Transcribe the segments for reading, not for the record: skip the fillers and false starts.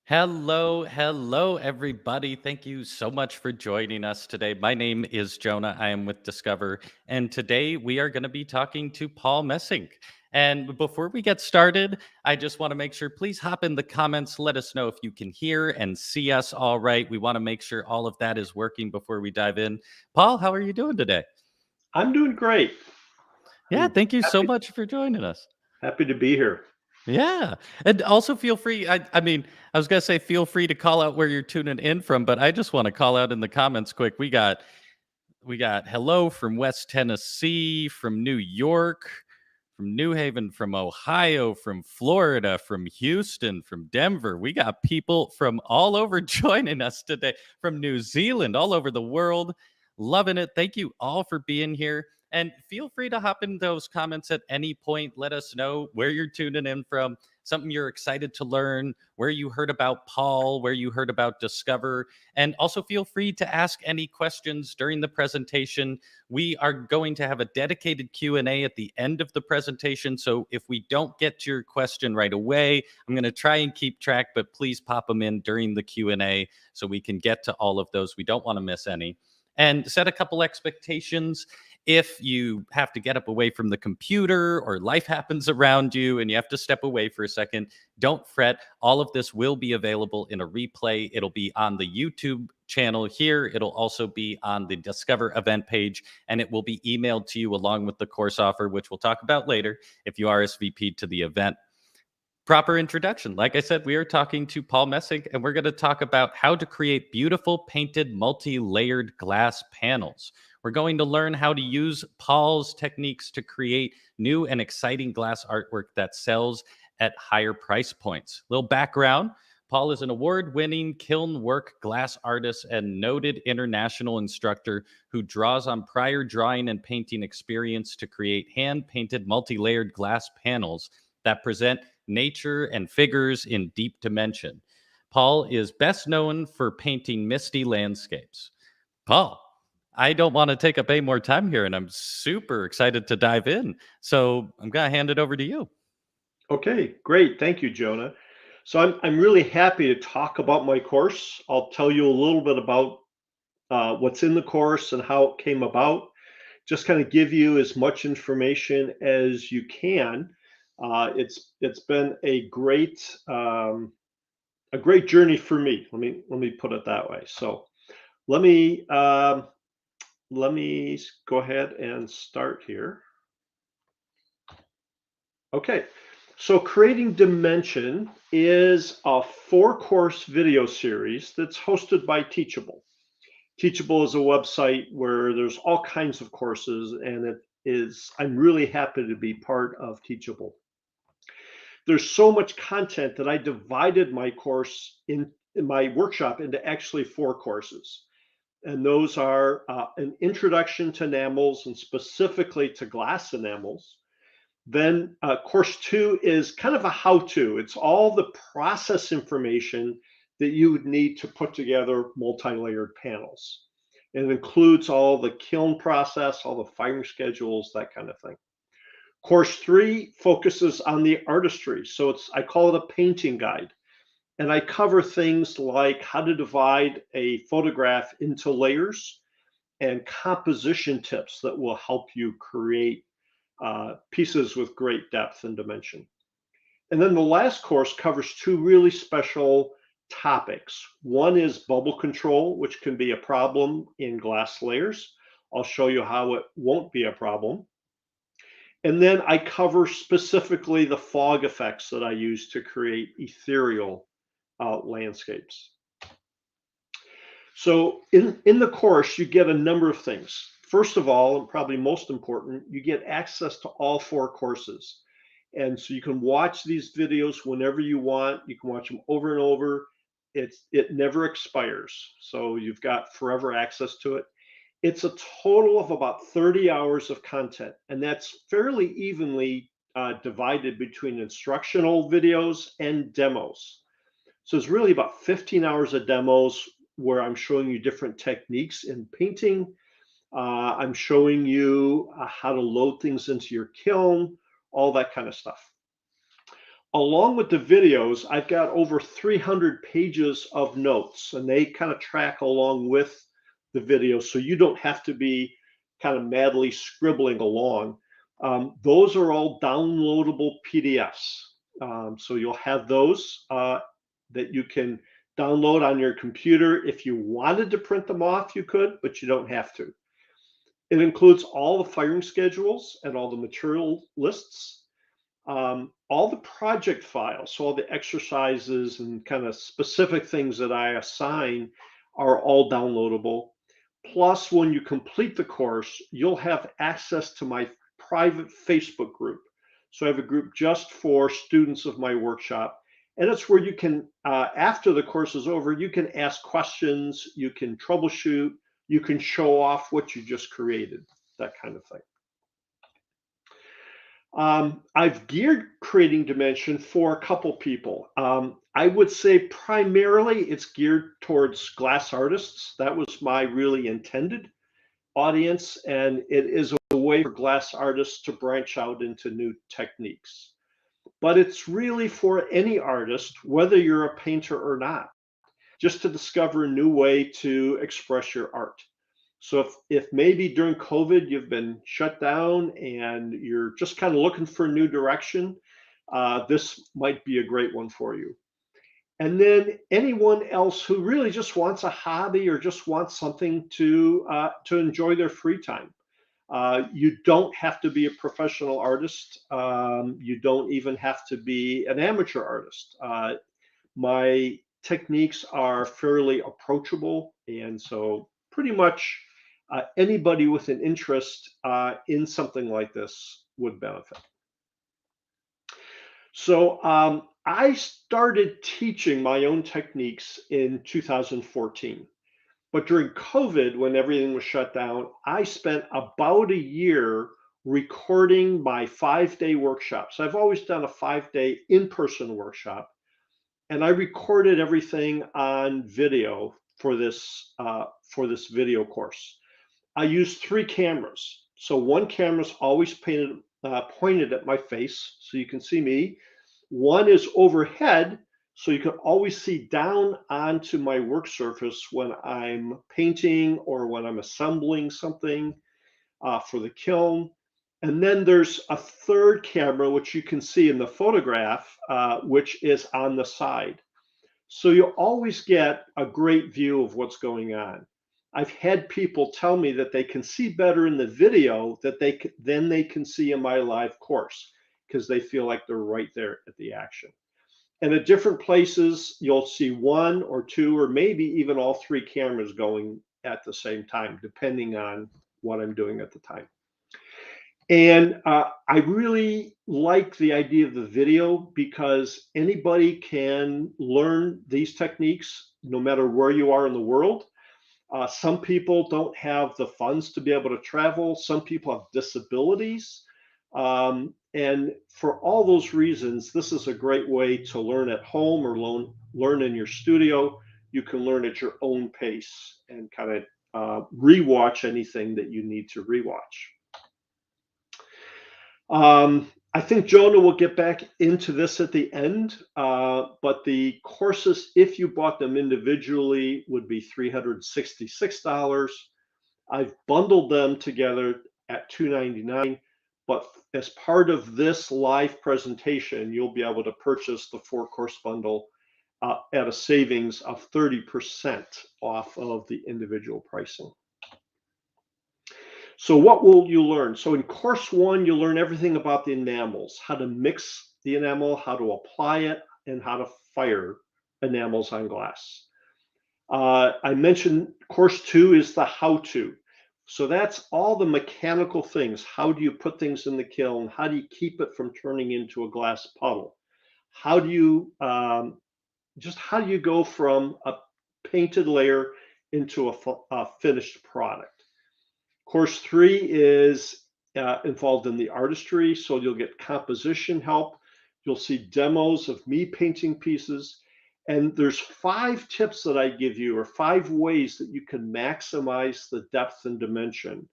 Hello, everybody. Thank you so much for joining us today. My name is Jonah. I am with Discover, and today we are going to be talking to Paul Messink. And before we get started, I just want to make sure, please hop in the comments. Let us know if you can hear and see us all right. We want to make sure all of that is working before we dive in. Paul, how are you doing today? I'm doing great. Yeah, I'm thank you so happy much for joining us. happy to be here. Yeah. And also feel free. I mean, I was gonna say feel free to call out where you're tuning in from, but I just want to call out in the comments quick. We got hello from West Tennessee, from New York, from New Haven, from Ohio, from Florida, from Houston, from Denver. We got people from all over joining us today, from New Zealand, all over the world. Loving it. Thank you all for being here. And feel free to hop in those comments at any point. Let us know where you're tuning in from, something you're excited to learn, where you heard about Paul, where you heard about Discover. And also feel free to ask any questions during the presentation. We are going to have a dedicated Q&A at the end of the presentation. So if we don't get to your question right away, I'm going to try and keep track, but please pop them in during the Q&A so we can get to all of those. We don't want to miss any. And set a couple expectations. If you have to get up away from the computer or life happens around you and you have to step away for a second, don't fret. All of this will be available in a replay. It'll be on the YouTube channel here. It'll also be on the Discover event page, and it will be emailed to you along with the course offer, which we'll talk about later if you RSVP to the event. Proper introduction. Like I said, we are talking to Paul Messink, and we're going to talk about how to create beautiful painted multi-layered glass panels. We're going to learn how to use Paul's techniques to create new and exciting glass artwork that sells at higher price points. Little background. Paul is an award-winning kiln work glass artist and noted international instructor who draws on prior drawing and painting experience to create hand-painted multi-layered glass panels that present nature and figures in deep dimension. Paul is best known for painting misty landscapes. Paul, I don't want to take up any more time here, and I'm super excited to dive in. So I'm going to hand it over to you. Okay, great. Thank you, Jonah. So I'm really happy to talk about my course. I'll tell you a little bit about what's in the course and how it came about. Just kind of give you as much information as you can. It's been a great journey for me. Let me put it that way. So let me let me go ahead and start here. Okay, so Creating Dimension is a 4-course video series that's hosted by Teachable. Teachable is a website where there's all kinds of courses, and I'm really happy to be part of Teachable. There's so much content that I divided my course in my workshop into actually 4 courses. And those are an introduction to enamels and specifically to glass enamels. Then course 2 is kind of a how-to. It's all the process information that you would need to put together multi-layered panels. And it includes all the kiln process, all the firing schedules, that kind of thing. Course 3 focuses on the artistry. So I call it a painting guide. And I cover things like how to divide a photograph into layers and composition tips that will help you create pieces with great depth and dimension. And then the last course covers 2 really special topics. One is bubble control, which can be a problem in glass layers. I'll show you how it won't be a problem. And then I cover specifically the fog effects that I use to create ethereal landscapes. So in the course, you get a number of things. First of all, and probably most important, you get access to all 4 courses. And so you can watch these videos whenever you want. You can watch them over and over. It never expires. So you've got forever access to it. It's a total of about 30 hours of content, and that's fairly evenly divided between instructional videos and demos. So it's really about 15 hours of demos where I'm showing you different techniques in painting. I'm showing you how to load things into your kiln, all that kind of stuff. Along with the videos, I've got over 300 pages of notes, and they kind of track along with the video, so you don't have to be kind of madly scribbling along. Those are all downloadable PDFs. So you'll have those that you can download on your computer. If you wanted to print them off, you could, but you don't have to. It includes all the firing schedules and all the material lists, all the project files, so all the exercises and kind of specific things that I assign are all downloadable. Plus, when you complete the course, you'll have access to my private Facebook group. So I have a group just for students of my workshop. And it's where you can, after the course is over, you can ask questions, you can troubleshoot, you can show off what you just created, that kind of thing. I've geared creating dimension for a couple people. I would say primarily it's geared towards glass artists. That was my really intended audience, and it is a way for glass artists to branch out into new techniques. But it's really for any artist, whether you're a painter or not, just to discover a new way to express your art. So if maybe during COVID you've been shut down and you're just kind of looking for a new direction, this might be a great one for you. And then anyone else who really just wants a hobby or just wants something to enjoy their free time. You don't have to be a professional artist. You don't even have to be an amateur artist. My techniques are fairly approachable, and so pretty much anybody with an interest in something like this would benefit. So I started teaching my own techniques in 2014. But during COVID, when everything was shut down, I spent about a year recording my 5-day workshops. I've always done a 5-day in-person workshop, and I recorded everything on video for this video course. I used 3 cameras. So one camera's always pointed at my face, so you can see me. One is overhead, so you can always see down onto my work surface when I'm painting or when I'm assembling something for the kiln. And then there's a third camera, which you can see in the photograph, which is on the side. So you always get a great view of what's going on. I've had people tell me that they can see better in the video than they can see in my live course because they feel like they're right there at the action. And at different places, you'll see 1 or 2 or maybe even all 3 cameras going at the same time, depending on what I'm doing at the time. And I really like the idea of the video because anybody can learn these techniques no matter where you are in the world. Some people don't have the funds to be able to travel. Some people have disabilities. And for all those reasons, this is a great way to learn at home or learn in your studio. You can learn at your own pace and kind of rewatch anything that you need to rewatch. I think Jonah will get back into this at the end, but the courses, if you bought them individually, would be $366. I've bundled them together at $299, but as part of this live presentation, you'll be able to purchase the 4-course bundle at a savings of 30% off of the individual pricing. So what will you learn? So in course 1, you'll learn everything about the enamels, how to mix the enamel, how to apply it, and how to fire enamels on glass. I mentioned course 2 is the how-to. So that's all the mechanical things. How do you put things in the kiln? How do you keep it from turning into a glass puddle? How do you how do you go from a painted layer into a finished product? Course 3 is involved in the artistry, so you'll get composition help. You'll see demos of me painting pieces. And there's 5 tips that I give you, or 5 ways that you can maximize the depth and dimension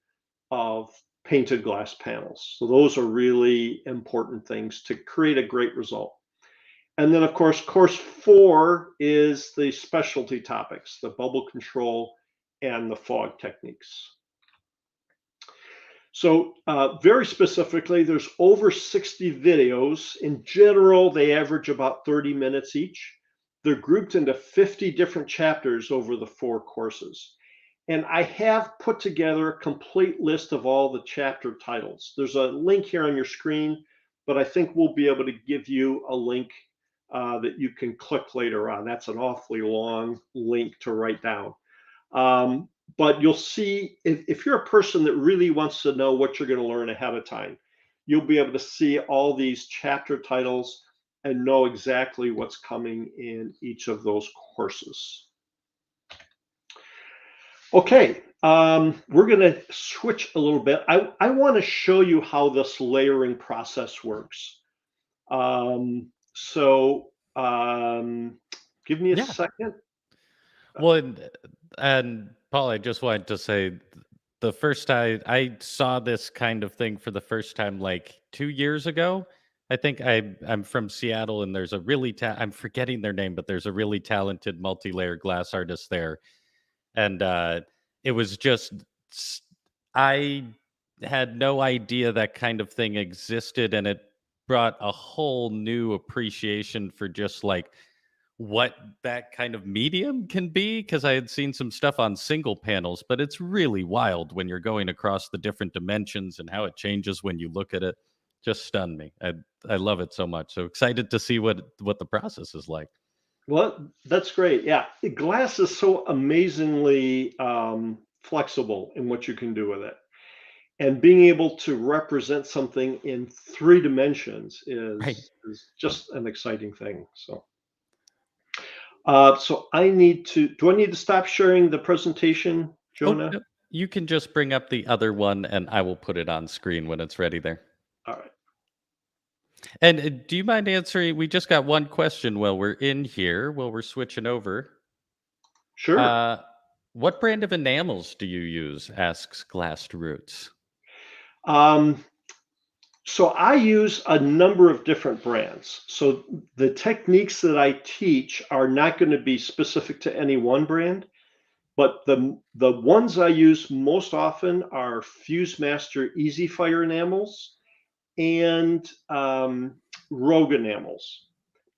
of painted glass panels. So those are really important things to create a great result. And then, of course 4 is the specialty topics, the bubble control and the fog techniques. So very specifically, there's over 60 videos. In general, they average about 30 minutes each. They're grouped into 50 different chapters over the 4 courses. And I have put together a complete list of all the chapter titles. There's a link here on your screen, but I think we'll be able to give you a link that you can click later on. That's an awfully long link to write down. But you'll see, if you're a person that really wants to know what you're going to learn ahead of time, you'll be able to see all these chapter titles and know exactly what's coming in each of those courses. Okay, we're going to switch a little bit. I want to show you how this layering process works. Give me a Yeah. second. Well, and Paul, I just wanted to say the first time I saw this kind of thing for the first time, like 2 years ago. I think I'm from Seattle, and there's a really I'm forgetting their name, but there's a really talented multi-layer glass artist there, and it was just I had no idea that kind of thing existed, and it brought a whole new appreciation for just like what that kind of medium can be, because I had seen some stuff on single panels, but it's really wild when you're going across the different dimensions and how it changes when you look at it. Just stunned me. I love it so much. So excited to see what the process is like. Well, that's great. Yeah, glass is so amazingly flexible in what you can do with it, and being able to represent something in 3 dimensions Right. is just an exciting thing. So I need to. Do I need to stop sharing the presentation, Oh, Jonah? no, you can just bring up the other one and I will put it on screen when it's ready there. All right. And do you mind answering? We just got one question while we're in here, while we're switching over. Sure. Uh, what brand of enamels do you use? Asks Glassed Roots. Um, so I use a number of different brands. So the techniques that I teach are not going to be specific to any one brand. But the ones I use most often are Fuse Master Easy Fire enamels and Rogue enamels.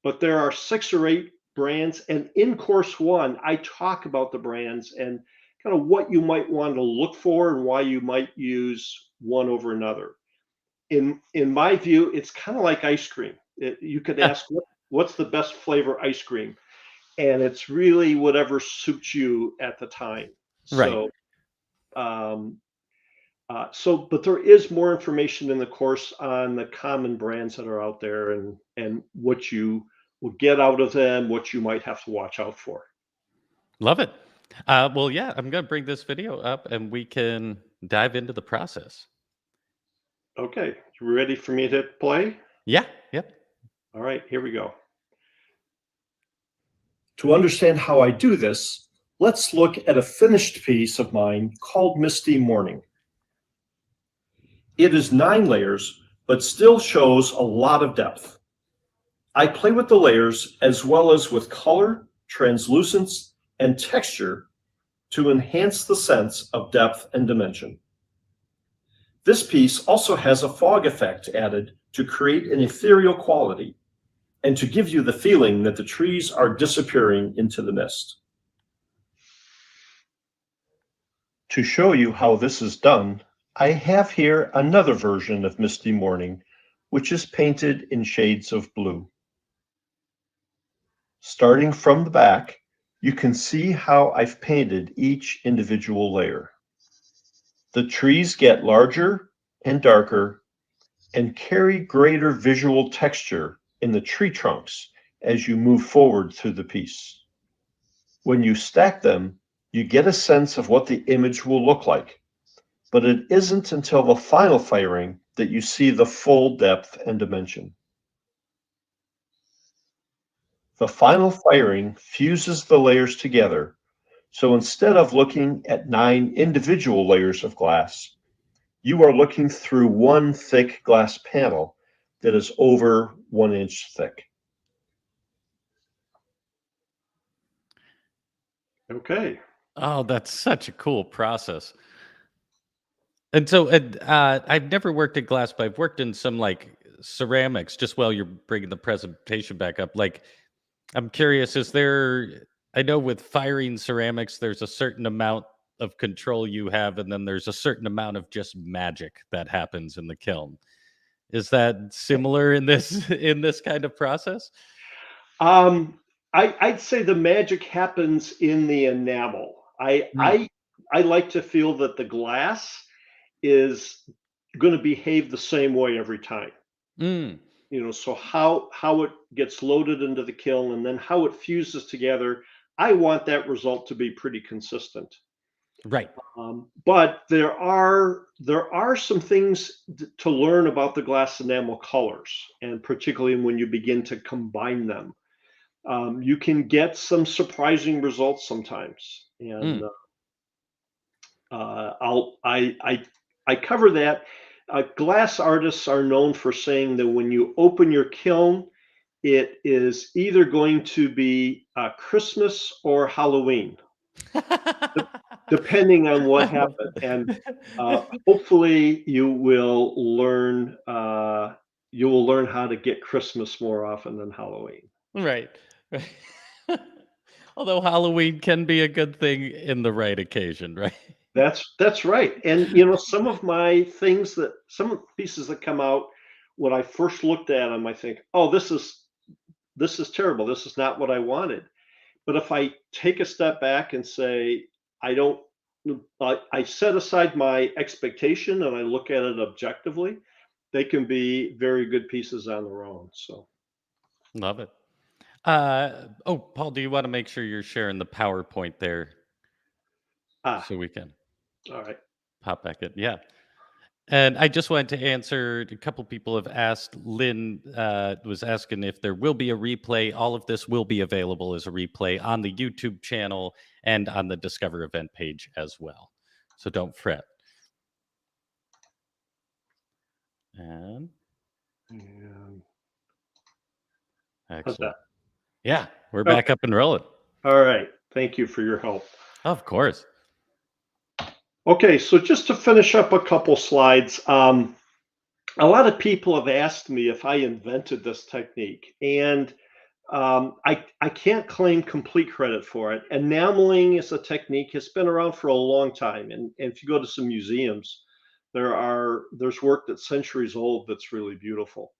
But there are 6 or 8 brands, and in course 1, I talk about the brands and kind of what you might want to look for and why you might use one over another. In my view, it's kind of like ice cream. You could ask what's the best flavor ice cream, and it's really whatever suits you at the time. Right. So, but there is more information in the course on the common brands that are out there and what you will get out of them, what you might have to watch out for. Love it. Well, yeah, I'm going to bring this video up and we can dive into the process. Okay, you ready for me to play? Yeah. Yep. All right, here we go. To understand how I do this, let's look at a finished piece of mine called Misty Morning. It is 9 layers, but still shows a lot of depth. I play with the layers as well as with color, translucence, and texture to enhance the sense of depth and dimension. This piece also has a fog effect added to create an ethereal quality and to give you the feeling that the trees are disappearing into the mist. To show you how this is done, I have here another version of Misty Morning, which is painted in shades of blue. Starting from the back, you can see how I've painted each individual layer. The trees get larger and darker and carry greater visual texture in the tree trunks as you move forward through the piece. When you stack them, you get a sense of what the image will look like, but it isn't until the final firing that you see the full depth and dimension. The final firing fuses the layers together, so instead of looking at 9 individual layers of glass, you are looking through one thick glass panel that is over 1 inch thick. Okay. Oh, that's such a cool process. And so, I've never worked in glass, but I've worked in some like ceramics. Just while you're bringing the presentation back up, like I'm curious, is there? I know with firing ceramics, there's a certain amount of control you have, and then there's a certain amount of just magic that happens in the kiln. Is that similar in this in this kind of process? Um, I'd say the magic happens in the enamel. Mm, I like to feel that the glass is going to behave the same way every time. mm, So how it gets loaded into the kiln and then how it fuses together, I want that result to be pretty consistent. right. But there are some things to learn about the glass enamel colors, and particularly when you begin to combine them. You can get some surprising results sometimes, and Mm. I cover that. Glass artists are known for saying that when you open your kiln, it is either going to be Christmas or Halloween, de- depending on what happened. And hopefully, you will learn how to get Christmas more often than Halloween. Right. Right. Although Halloween can be a good thing in the right occasion, right? That's right. And some of the pieces that come out when I first looked at them, I think, oh, this is terrible. This is not what I wanted. But if I take a step back and say, I don't, I set aside my expectation and I look at it objectively, they can be very good pieces on their own. So, Love it. Oh, Paul, do you want to make sure you're sharing the PowerPoint there ah, so we can all right. pop back in? Yeah. And I just wanted to answer a couple people have asked. Lynn was asking if there will be a replay. All of this will be available as a replay on the YouTube channel and on the Discover event page as well. So don't fret. And And how's that? excellent. Yeah, we're back Okay. up and rolling. All right. Thank you for your help. Of course. Okay. So just to finish up a couple slides, a lot of people have asked me if I invented this technique, and I can't claim complete credit for it. Enameling is a technique has been around for a long time, and if you go to some museums, there's work that's centuries old that's really beautiful.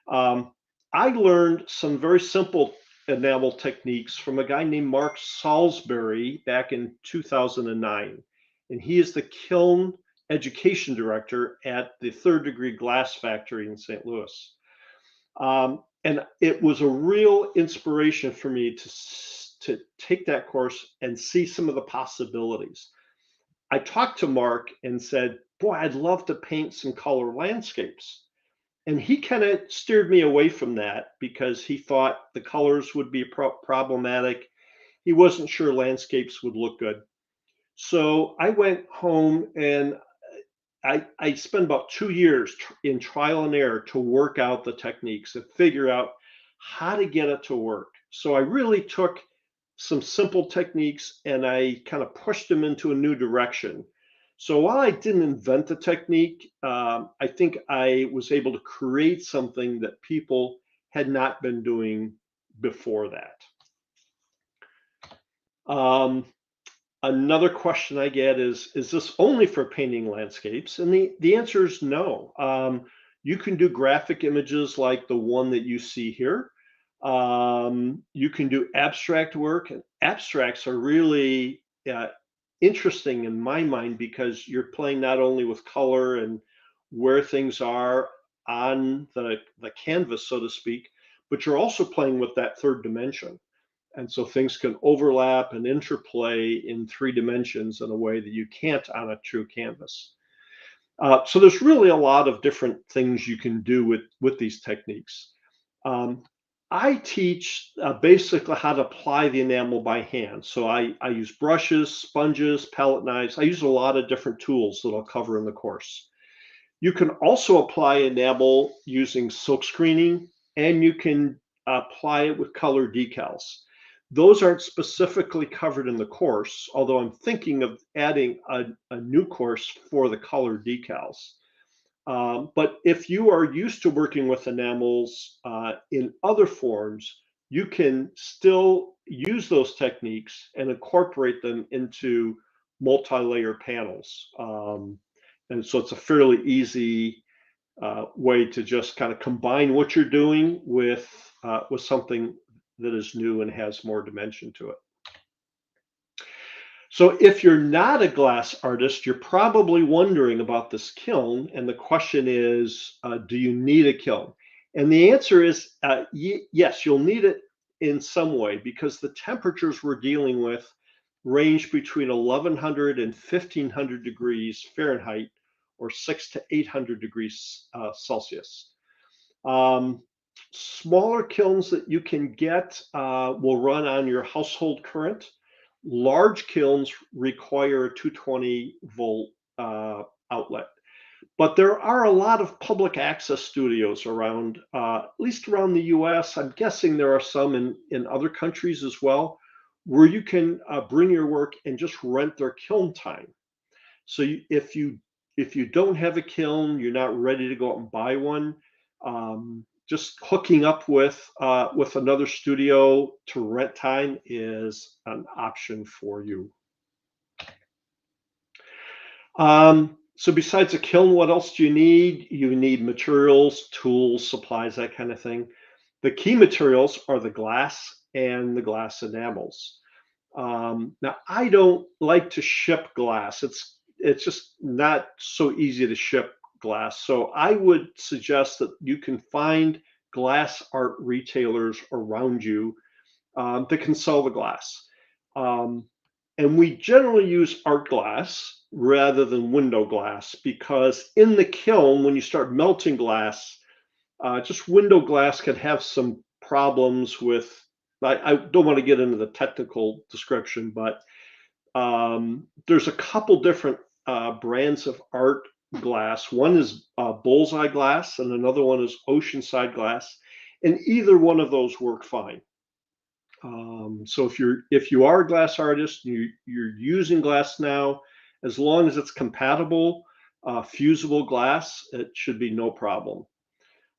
Um, I learned some very simple enamel techniques from a guy named Mark Salisbury back in 2009, and he is the kiln education director at the Third Degree Glass Factory in St. Louis. And it was a real inspiration for me to take that course and see some of the possibilities. I talked to Mark and said, "Boy, I'd love to paint some color landscapes." And he kind of steered me away from that because he thought the colors would be problematic. He wasn't sure landscapes would look good. So I went home and I spent about 2 years in trial and error to work out the techniques and figure out how to get it to work. So I really took some simple techniques and I kind of pushed them into a new direction. So while I didn't invent the technique, I think I was able to create something that people had not been doing before that. Um, Another question I get is this only for painting landscapes? And the answer is no. You can do graphic images like the one that you see here. You can do abstract work, and abstracts are really interesting in my mind because you're playing not only with color and where things are on the canvas, so to speak, but you're also playing with that third dimension. And so things can overlap and interplay in 3 dimensions in a way that you can't on a true canvas. So there's really a lot of different things you can do with these techniques. Um, I teach basically how to apply the enamel by hand. So I use brushes, sponges, palette knives. I use a lot of different tools that I'll cover in the course. You can also apply enamel using silk screening, and you can apply it with color decals. Those aren't specifically covered in the course, although I'm thinking of adding a new course for the color decals. But if you are used to working with enamels in other forms, you can still use those techniques and incorporate them into multi-layer panels. And so it's a fairly easy way to just kind of combine what you're doing with something that is new and has more dimension to it. So if you're not a glass artist, you're probably wondering about this kiln, and the question is, do you need a kiln? And the answer is yes, you'll need it in some way, because the temperatures we're dealing with range between 1100 and 1500 degrees Fahrenheit, or 600 to 800 degrees Celsius. Smaller kilns that you can get will run on your household current. Large kilns require a 220 volt outlet. But there are a lot of public access studios around, at least around the US. I'm guessing there are some in other countries as well, where you can bring your work and just rent their kiln time. So if you don't have a kiln, you're not ready to go out and buy one, just hooking up with another studio to rent time is an option for you. So besides a kiln, what else do you need? You need materials, tools, supplies, that kind of thing. The key materials are the glass and the glass enamels. Now, I don't like to ship glass. It's just not so easy to ship glass. So I would suggest that you can find glass art retailers around you that can sell the glass. And we generally use art glass rather than window glass, because in the kiln, when you start melting glass, just window glass can have some problems with, I don't want to get into the technical description, but there's a couple different brands of art glass. One is bullseye glass, and another one is oceanside glass, and either one of those work fine. So if you are a glass artist, you're using glass now, as long as it's compatible, fusible glass, it should be no problem.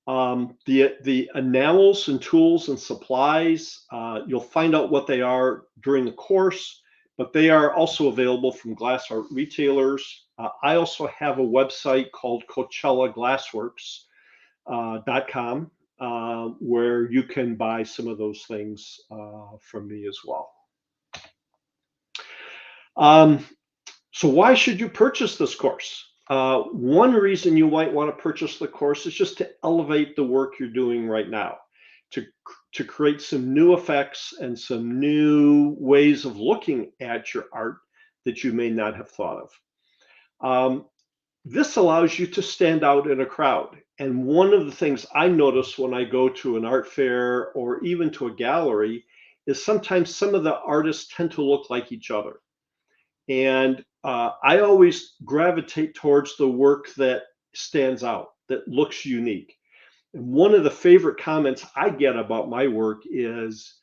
The enamels and tools and supplies, you'll find out what they are during the course, but they are also available from glass art retailers. I also have a website called CoachellaGlassworks.com, where you can buy some of those things from me as well. So why should you purchase this course? One reason you might want to purchase the course is just to elevate the work you're doing right now, to create some new effects and some new ways of looking at your art that you may not have thought of. This allows you to stand out in a crowd. And one of the things I notice when I go to an art fair or even to a gallery is sometimes some of the artists tend to look like each other. And I always gravitate towards the work that stands out, that looks unique. And one of the favorite comments I get about my work is,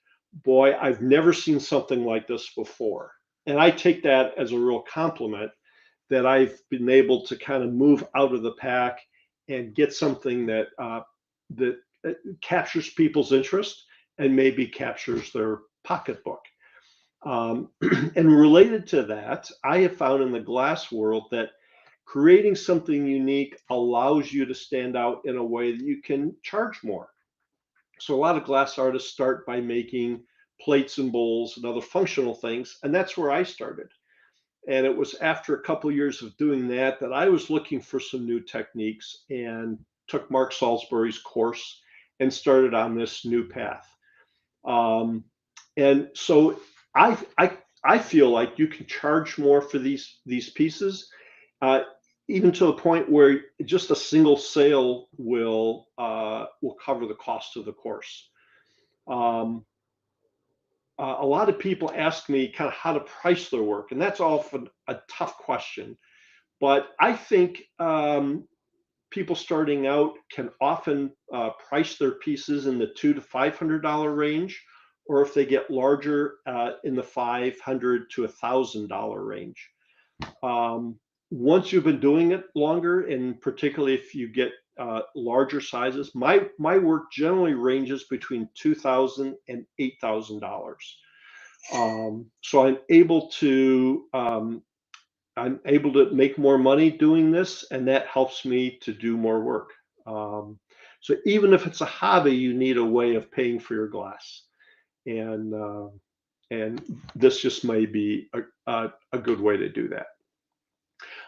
boy, I've never seen something like this before. And I take that as a real compliment, that I've been able to kind of move out of the pack and get something that captures people's interest and maybe captures their pocketbook. And related to that, I have found in the glass world that creating something unique allows you to stand out in a way that you can charge more. So a lot of glass artists start by making plates and bowls and other functional things, and that's where I started. And it was after a couple of years of doing that I was looking for some new techniques, and took Mark Salisbury's course and started on this new path. And so I feel like you can charge more for these pieces, even to the point where just a single sale will cover the cost of the course. A lot of people ask me kind of how to price their work, and that's often a tough question. But I think people starting out can often price their pieces in the $200 to $500 range, or if they get larger in the $500 to $1,000 range. Once you've been doing it longer, and particularly if you get larger sizes, my work generally ranges between $2,000 and $8,000. So I'm able to make more money doing this, and that helps me to do more work. So even if it's a hobby, you need a way of paying for your glass, and this just may be a good way to do that.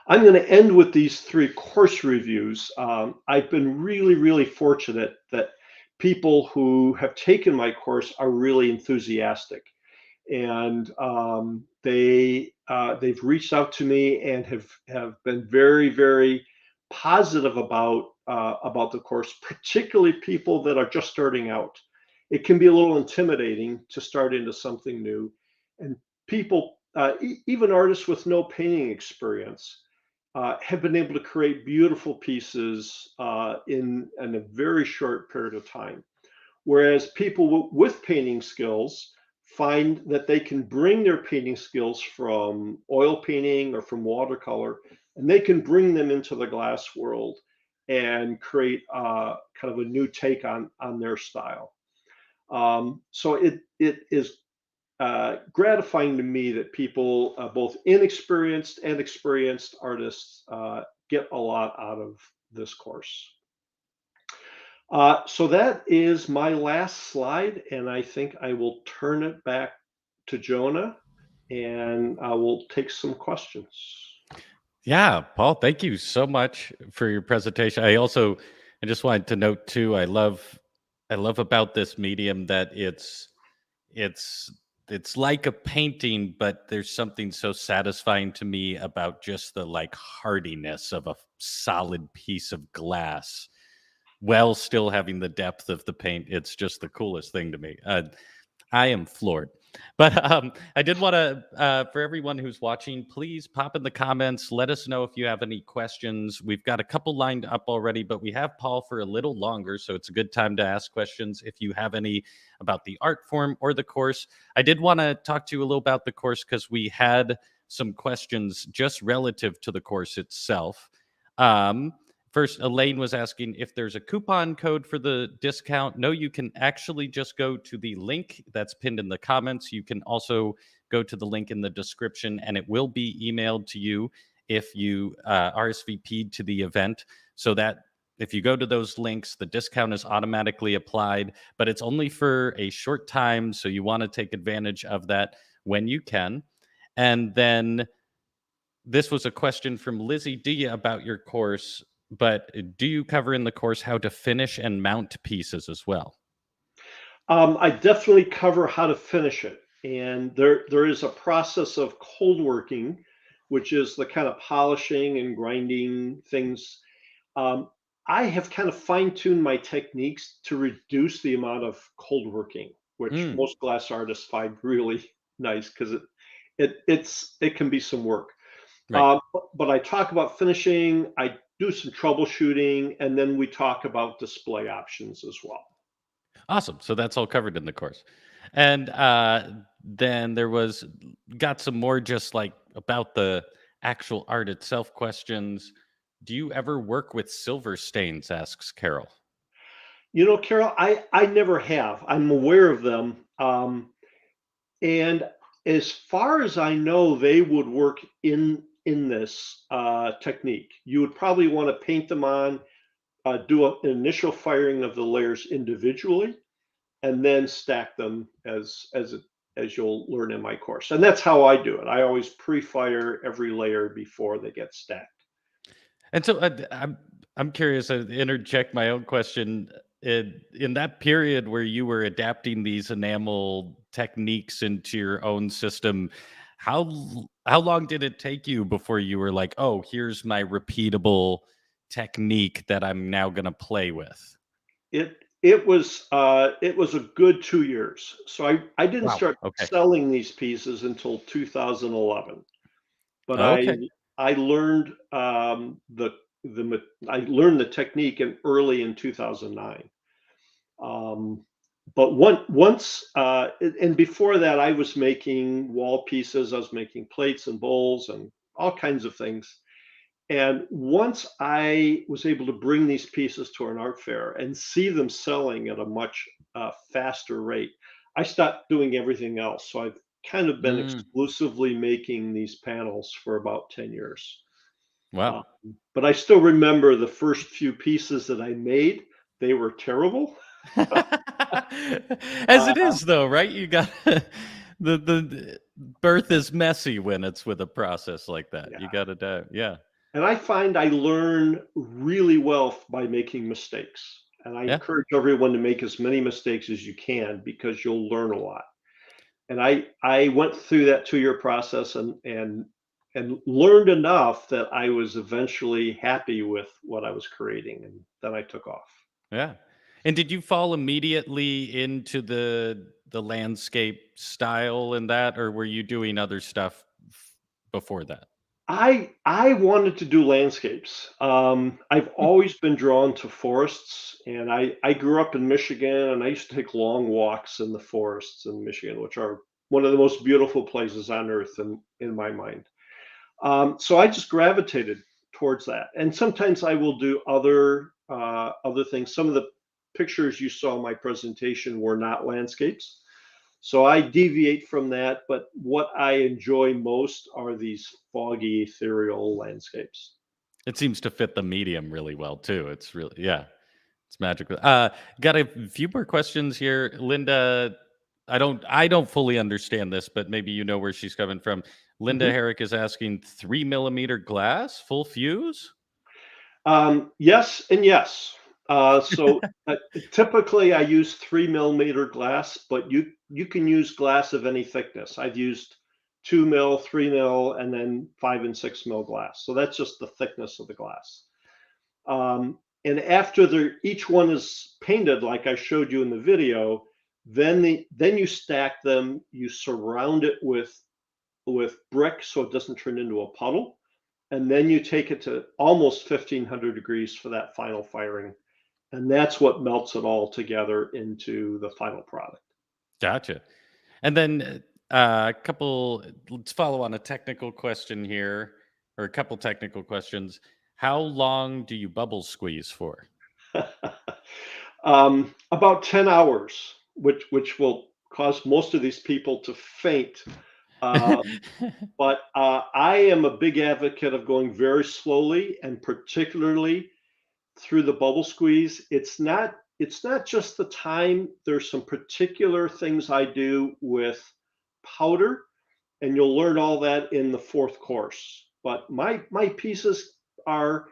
I'm going to end with these 3 course reviews. I've been really, really fortunate that people who have taken my course are really enthusiastic, and they've reached out to me and have been very, very positive about the course, particularly people that are just starting out. It can be a little intimidating to start into something new, and people, even artists with no painting experience, have been able to create beautiful pieces in a very short period of time. Whereas people with painting skills find that they can bring their painting skills from oil painting or from watercolor, and they can bring them into the glass world and create kind of a new take on their style. So it is gratifying to me that people, both inexperienced and experienced artists, get a lot out of this course. So that is my last slide, and I think I will turn it back to Jonah, and I will take some questions. Yeah, Paul, thank you so much for your presentation. I just wanted to note too, I love about this medium that it's it's like a painting, but there's something so satisfying to me about just the like hardiness of a solid piece of glass while still having the depth of the paint. It's just the coolest thing to me. I am floored. But I did want to, for everyone who's watching, please pop in the comments. Let us know if you have any questions. We've got a couple lined up already, but we have Paul for a little longer, so it's a good time to ask questions if you have any about the art form or the course. I did want to talk to you a little about the course because we had some questions just relative to the course itself. First, Elaine was asking if there's a coupon code for the discount. No, you can actually just go to the link that's pinned in the comments. You can also go to the link in the description, and it will be emailed to you if you RSVP'd to the event, so that if you go to those links, the discount is automatically applied, but it's only for a short time, so you want to take advantage of that when you can. And then this was a question from Lizzie D about your course, but do you cover in the course how to finish and mount pieces as well? I definitely cover how to finish it, and there is a process of cold working, which is the kind of polishing and grinding things. Um, I have kind of fine-tuned my techniques to reduce the amount of cold working, which Mm, most glass artists find really nice because it can be some work. right. But I talk about finishing, I do some troubleshooting, and then we talk about display options as well. Awesome. So that's all covered in the course. And then there was got some more just like about the actual art itself questions. Do you ever work with silver stains? Asks Carol. You know, Carol, I never have. I'm aware of them. And as far as I know, they would work in this technique. You would probably want to paint them on, do an initial firing of the layers individually, and then stack them as you'll learn in my course. And that's how I do it. I always pre-fire every layer before they get stacked. And so I'm curious to interject my own question. In that period where you were adapting these enamel techniques into your own system, how long did it take you before you were like, oh, here's my repeatable technique that I'm now going to play with? It was a good 2 years. So I didn't Wow. start Okay. selling these pieces until 2011. But Okay. I learned I learned the technique in early in 2009. Um, but once and before that, I was making wall pieces. I was making plates and bowls and all kinds of things. And once I was able to bring these pieces to an art fair and see them selling at a much faster rate, I stopped doing everything else. So I've kind of been Mm, exclusively making these panels for about 10 years. wow. Um, but I still remember the first few pieces that I made, they were terrible. As it Uh, is though, right? You got the birth is messy when it's with a process like that. You yeah. got to do, yeah. And I find I learn really well by making mistakes. And I Yeah. encourage everyone to make as many mistakes as you can because you'll learn a lot. And I went through that 2-year process and learned enough that I was eventually happy with what I was creating, and then I took off. Yeah. And did you fall immediately into the landscape style and that, or were you doing other stuff before that? I wanted to do landscapes. I've always been drawn to forests, and I grew up in Michigan, and I used to take long walks in the forests in Michigan, which are one of the most beautiful places on earth in my mind. So I just gravitated towards that, and sometimes I will do other things. Some of the pictures you saw in my presentation were not landscapes, so I deviate from that. But what I enjoy most are these foggy, ethereal landscapes. It seems to fit the medium really well too. It's really, yeah, it's magical. Got a few more questions here, Linda. I don't fully understand this, but maybe you know where she's coming from. Linda Mhm. Herrick is asking 3 millimeter glass, full fuse. Yes and yes. So typically I use 3 millimeter glass, but you can use glass of any thickness. I've used 2 mil, 3 mil, and then 5 and 6 mil glass. So that's just the thickness of the glass. And after each one is painted, like I showed you in the video, then you stack them. You surround it with brick so it doesn't turn into a puddle, and then you take it to almost 1500 degrees for that final firing, and that's what melts it all together into the final product. Gotcha. And then a couple, let's follow on a technical question here, or a couple technical questions. How long do you bubble squeeze for? About 10 hours, which will cause most of these people to faint. Uh, but I am a big advocate of going very slowly, and particularly through the bubble squeeze. It's not just the time. There's some particular things I do with powder, and you'll learn all that in the fourth course. But my pieces are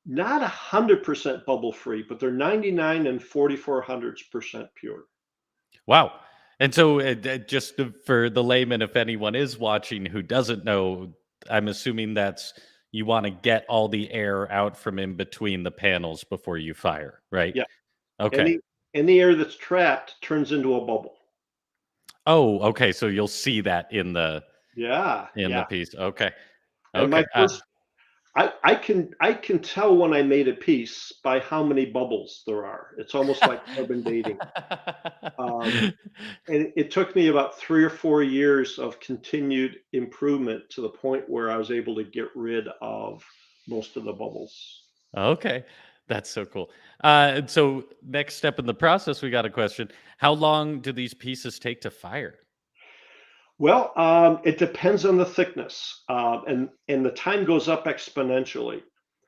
not 100% bubble free, but they're 99 and 4400% pure. Wow. And so, just for the layman, if anyone is watching who doesn't know, I'm assuming that's you want to get all the air out from in between the panels before you fire, right? Yeah. Okay. Any air that's trapped turns into a bubble. Oh, okay. So you'll see that Yeah, in the yeah. piece. Okay. And my Okay. first I can tell when I made a piece by how many bubbles there are. It's almost like carbon dating. Um, and it took me about 3 or 4 years of continued improvement to the point where I was able to get rid of most of the bubbles. Okay. That's so cool. And so next step in the process, we got a question. How long do these pieces take to fire? Well, it depends on the thickness, and the time goes up exponentially.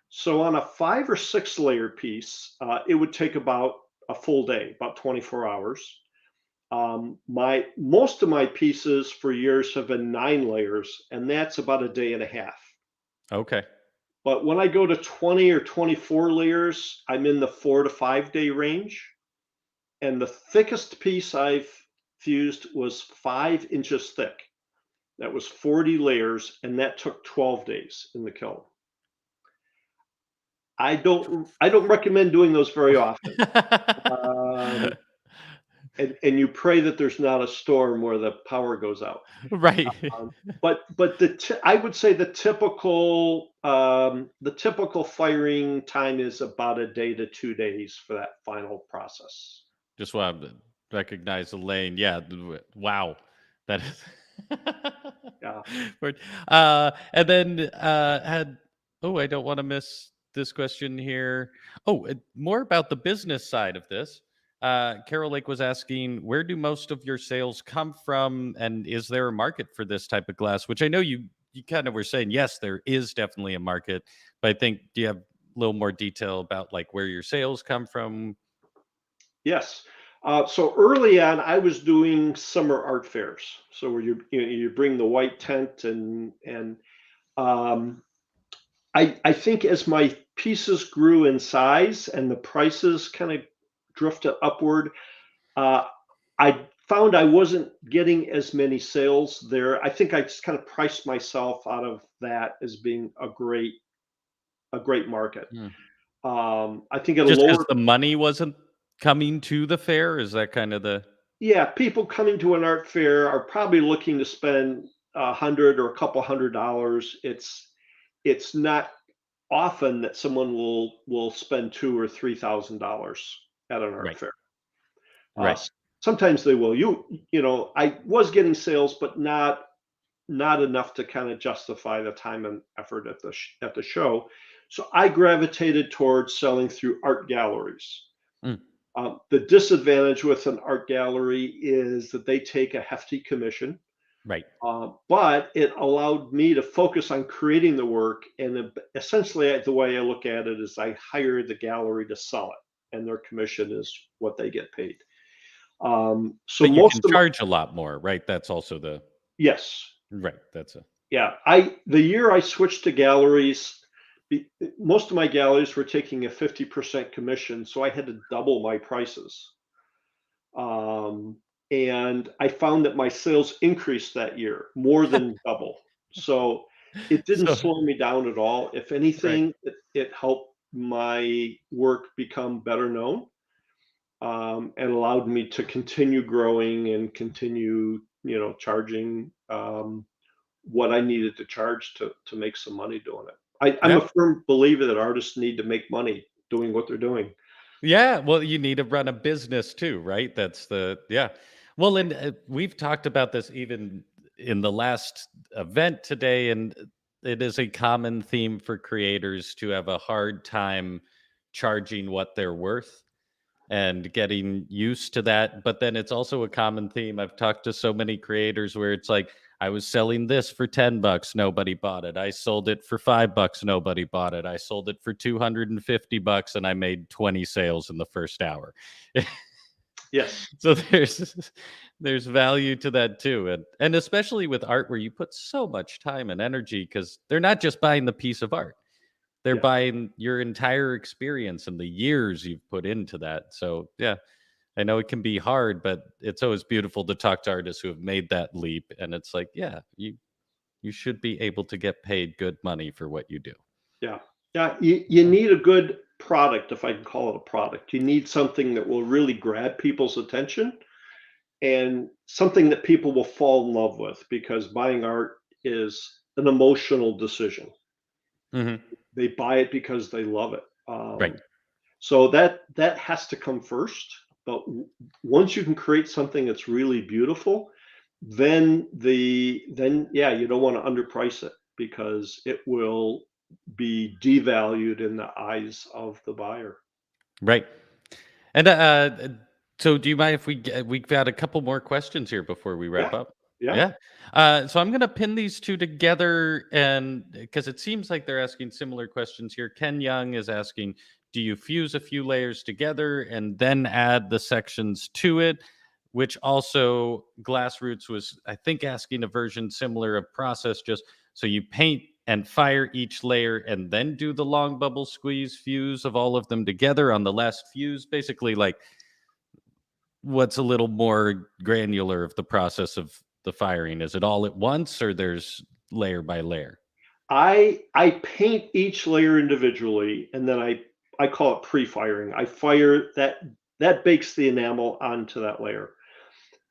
So on a 5 or 6 layer piece, it would take about a full day, about 24 hours. My most of my pieces for years have been 9 layers, and that's about a day and a half. Okay. But when I go to 20 or 24 layers, I'm in the 4 to 5 day range. And the thickest piece I've fused was 5 inches thick. That was 40 layers, and that took 12 days in the kiln. I don't recommend doing those very often. Um, and you pray that there's not a storm where the power goes out. Right. But I would say the typical firing time is about a day to 2 days for that final process. Just want to recognize the lane. Yeah. Wow. That is. Yeah. Word. And then had. Oh, I don't want to miss this question here. Oh, more about the business side of this. Carol Lake was asking, where do most of your sales come from, and is there a market for this type of glass? Which I know you kind of were saying, yes, there is definitely a market, but I think do you have a little more detail about like where your sales come from? Yes. So early on, I was doing summer art fairs. So where you bring the white tent and um, I think as my pieces grew in size and the prices kind of drifted upward, uh, I found I wasn't getting as many sales there. I think I just kind of priced myself out of that as being a great market. Hmm. I think at a Just because lower the money wasn't coming to the fair? Is that kind of the Yeah, people coming to an art fair are probably looking to spend 100 or a couple $100. It's not often that someone will spend 2 or 3 thousand dollars at an art right, fair. Uh, right. s- Sometimes they will. I was getting sales, but not enough to kind of justify the time and effort at at the show. So I gravitated towards selling through art galleries. Mm, The disadvantage with an art gallery is that they take a hefty commission, right. but it allowed me to focus on creating the work. And essentially, the way I look at it is I hire the gallery to sell it, and their commission is what they get paid. So But you most can of my, charge a lot more, right? That's also the yes, right. That's a yeah. The year I switched to galleries, most of my galleries were taking a 50% commission, so I had to double my prices. Um, and I found that my sales increased that year more than double. So it didn't so slow me down at all. If right. anything, it helped my work become better known, and allowed me to continue growing and continue, charging what I needed to charge to make some money doing it. I'm Yeah. a firm believer that artists need to make money doing what they're doing. Yeah, well, you need to run a business too, right? That's the yeah. Well, and we've talked about this even in the last event today, and it is a common theme for creators to have a hard time charging what they're worth and getting used to that. But then it's also a common theme. I've talked to so many creators where it's like, I was selling this for $10, nobody bought it. I sold it for $5, nobody bought it. I sold it for $250 and I made 20 sales in the first hour. Yes. So there's value to that too. And especially with art where you put so much time and energy because they're not just buying the piece of art. They're Yeah. buying your entire experience and the years you've put into that. So yeah, I know it can be hard, but it's always beautiful to talk to artists who have made that leap. And it's like, yeah, you should be able to get paid good money for what you do. Yeah. Yeah. You need a good product, if I can call it a product. You need something that will really grab people's attention and something that people will fall in love with because buying art is an emotional decision. Hmm. They buy it because they love it. Right. So that has to come first. But once you can create something that's really beautiful, then yeah, you don't want to underprice it because it will be devalued in the eyes of the buyer. Right. And so do you mind if we've got a couple more questions here before we Yeah, wrap up? yeah. Yeah. So I'm going to pin these two together and because it seems like they're asking similar questions here. Ken Young is asking, do you fuse a few layers together and then add the sections to it? Which also Glassroots was, I think, asking a version similar of process, just so you paint and fire each layer and then do the long bubble squeeze fuse of all of them together on the last fuse. Basically, like what's a little more granular of the process of the firing? Is it all at once or there's layer by layer? I paint each layer individually, and then I call it pre-firing. I fire that bakes the enamel onto that layer.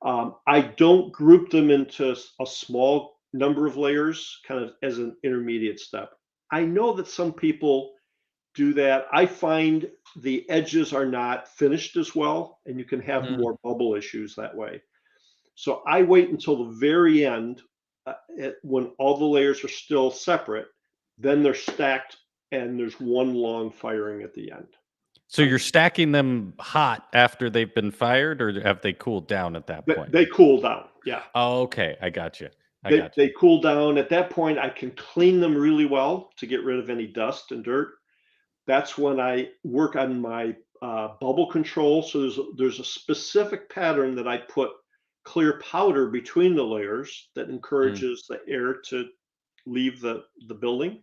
I don't group them into a small number of layers, kind of as an intermediate step. I know that some people do that. I find the edges are not finished as well, and you can have Mm. more bubble issues that way. So I wait until the very end, when all the layers are still separate, then they're stacked and there's one long firing at the end. So you're stacking them hot after they've been fired, or have they cooled down at that point? They cool down. Yeah. Oh, okay. I got you. I They got you. they cool down. At that point, I can clean them really well to get rid of any dust and dirt. That's when I work on my bubble control. So there's a specific pattern that I put clear powder between the layers that Mm. encourages the air to leave the building.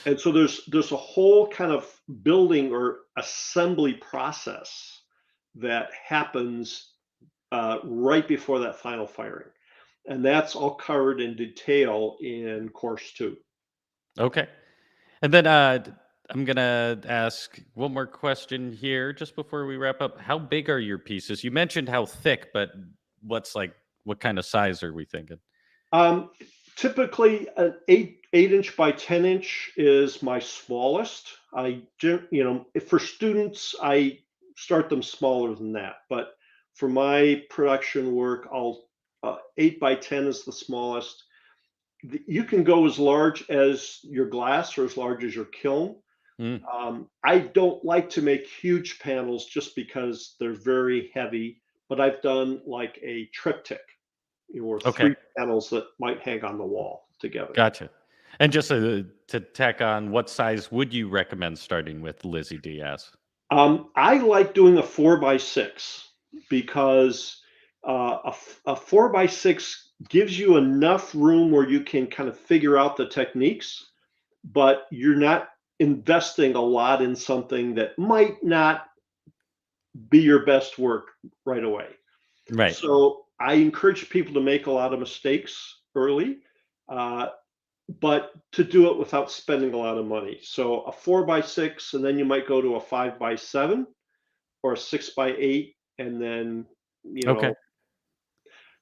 And so there's a whole kind of building or assembly process that happens right before that final firing, and that's all covered in detail in course 2. Okay. And then I'm gonna ask one more question here just before we wrap up. How big are your pieces? You mentioned how thick, but what kind of size are we thinking? Um, Typically, an 8-inch by 10-inch is my smallest. If for students, I start them smaller than that. But for my production work, I'll 8 by 10 is the smallest. You can go as large as your glass or as large as your kiln. Mm. I don't like to make huge panels just because they're very heavy, but I've done like a triptych, or Okay. 3 panels that might hang on the wall together. Gotcha. And just to tack on, what size would you recommend starting with, Lizzie Diaz? I like doing a 4 by 6 because a 4 by 6 gives you enough room where you can kind of figure out the techniques, but you're not investing a lot in something that might not be your best work right away. Right. So I encourage people to make a lot of mistakes early, uh, but to do it without spending a lot of money. So a 4 by 6, and then you might go to a 5 by 7 or a 6 by 8, and then you Okay. know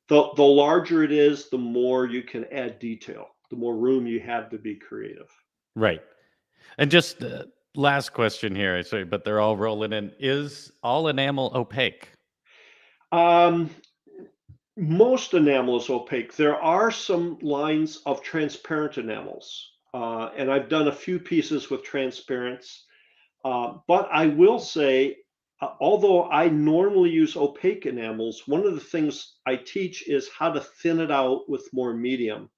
the larger it is, the more you can add detail, the more room you have to be creative. Right. And just last question here, I say, but they're all rolling in. Is all enamel opaque? Um, Most enamel is opaque. There are some lines of transparent enamels, and I've done a few pieces with transparents. But I will say, although I normally use opaque enamels, one of the things I teach is how to thin it out with more medium.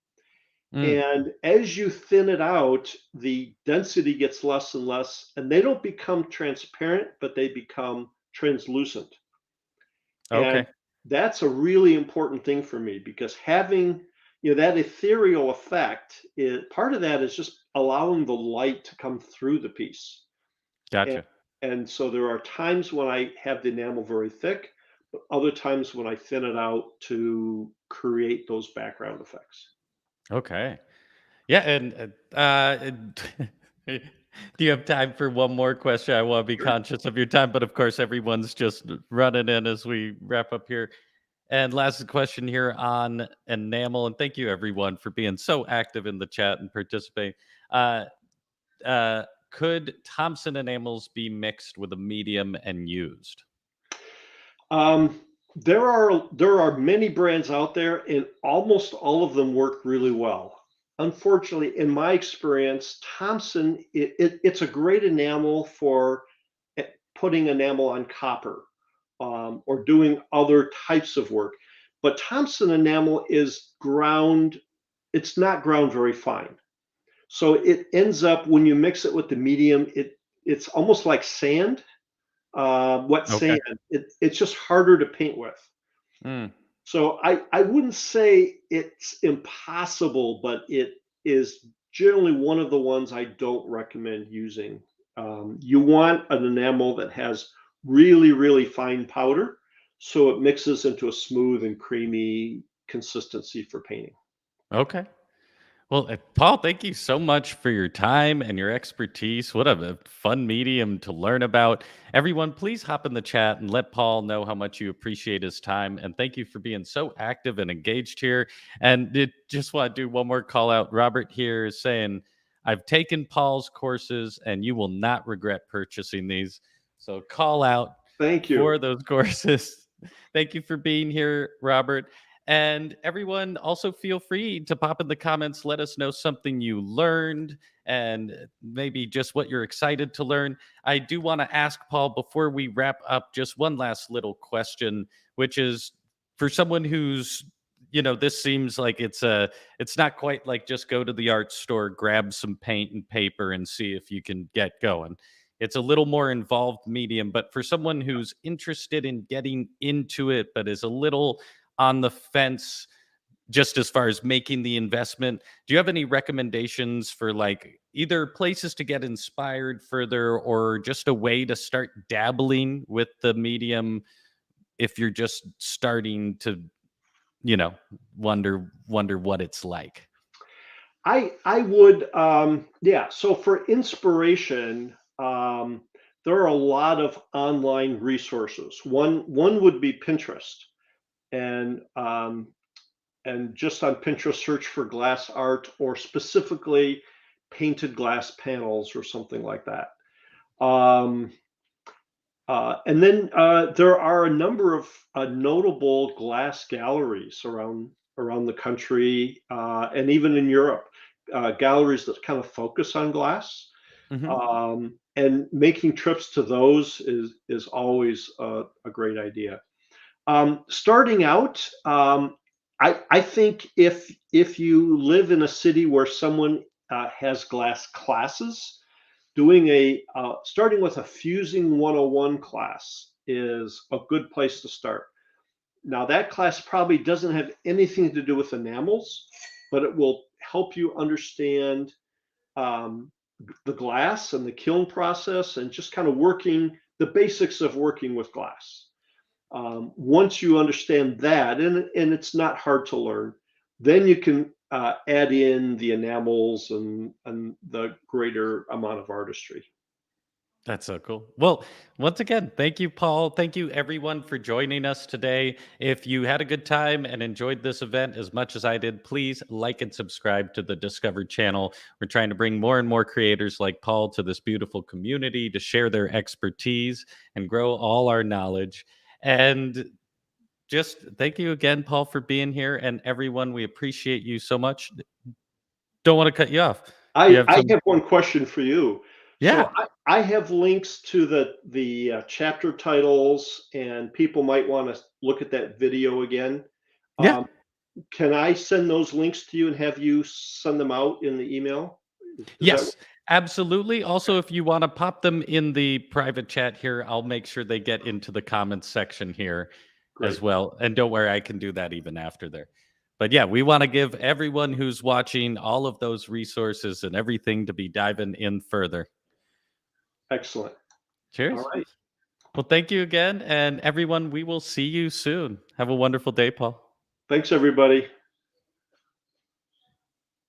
Mm. And as you thin it out, the density gets less and less, and they don't become transparent, but they become translucent. And Okay. that's a really important thing for me because having that ethereal effect, part of that is just allowing the light to come through the piece. And, Gotcha. and so there are times when I have the enamel very thick, but other times when I thin it out to create those background effects. Okay. Yeah. And do you have time for one more question? I want to be Sure. conscious of your time, but of course, everyone's just running in as we wrap up here. And last question here on enamel. And thank you, everyone, for being so active in the chat and participating. Uh, could Thompson enamels be mixed with a medium and used? Um, there are many brands out there, and almost all of them work really well. Unfortunately, in my experience, Thompson it's a great enamel for putting enamel on copper, or doing other types of work. But Thompson enamel is ground. It's not ground very fine, so it ends up when you mix it with the medium, it's almost like sand, wet Okay. sand. It's just harder to paint with. Mm, So I wouldn't say it's impossible, but it is generally one of the ones I don't recommend using. You want an enamel that has really, really fine powder, so it mixes into a smooth and creamy consistency for painting. okay. Well, Paul, thank you so much for your time and your expertise. What a fun medium to learn about. Everyone, please hop in the chat and let Paul know how much you appreciate his time. And thank you for being so active and engaged here. And just want to do one more call out. Robert here is saying, I've taken Paul's courses, and you will not regret purchasing these. So call out Thank you. for those courses. Thank you for being here, Robert. And everyone, also feel free to pop in the comments. Let us know something you learned and maybe just what you're excited to learn. I do want to ask Paul before we wrap up just one last little question, which is for someone who's, this seems like it's not quite like just go to the art store, grab some paint and paper and see if you can get going. It's a little more involved medium, but for someone who's interested in getting into it but is a little on the fence just as far as making the investment, do you have any recommendations for like either places to get inspired further or just a way to start dabbling with the medium if you're just starting to, you know, wonder what it's like? I would yeah. So for inspiration, there are a lot of online resources. One would be Pinterest, and just on Pinterest, search for glass art or specifically painted glass panels or something like that. Um, and then there are a number of notable glass galleries around the country and even in Europe, galleries that kind of focus on glass. Hmm. And making trips to those is always a great idea. Starting out, I think if you live in a city where someone has glass classes, doing a starting with a fusing 101 class is a good place to start. Now that class probably doesn't have anything to do with enamels, but it will help you understand um, the glass and the kiln process and just kind of working the basics of working with glass. Once you understand that, and it's not hard to learn, then you can add in the enamels and the greater amount of artistry. That's so cool. Well, once again, thank you, Paul. Thank you, everyone, for joining us today. If you had a good time and enjoyed this event as much as I did, please like and subscribe to the Discovered channel. We're trying to bring more and more creators like Paul to this beautiful community to share their expertise and grow all our knowledge. And just thank you again, Paul, for being here. And everyone, we appreciate you so much. Don't want to cut you off. You have I some, have one question for you. So yeah, I have links to the chapter titles, and people might want to look at that video again. yeah. Um, can I send those links to you and have you send them out in the email? Does that work? Yes, absolutely. Also, if you want to pop them in the private chat here, I'll make sure they get into the comments section here as Great. well. And don't worry, I can do that even after there. But yeah, we want to give everyone who's watching all of those resources and everything to be diving in further. Excellent. All Cheers. right. Well, thank you again. And everyone, we will see you soon. Have a wonderful day, Paul. Thanks, everybody.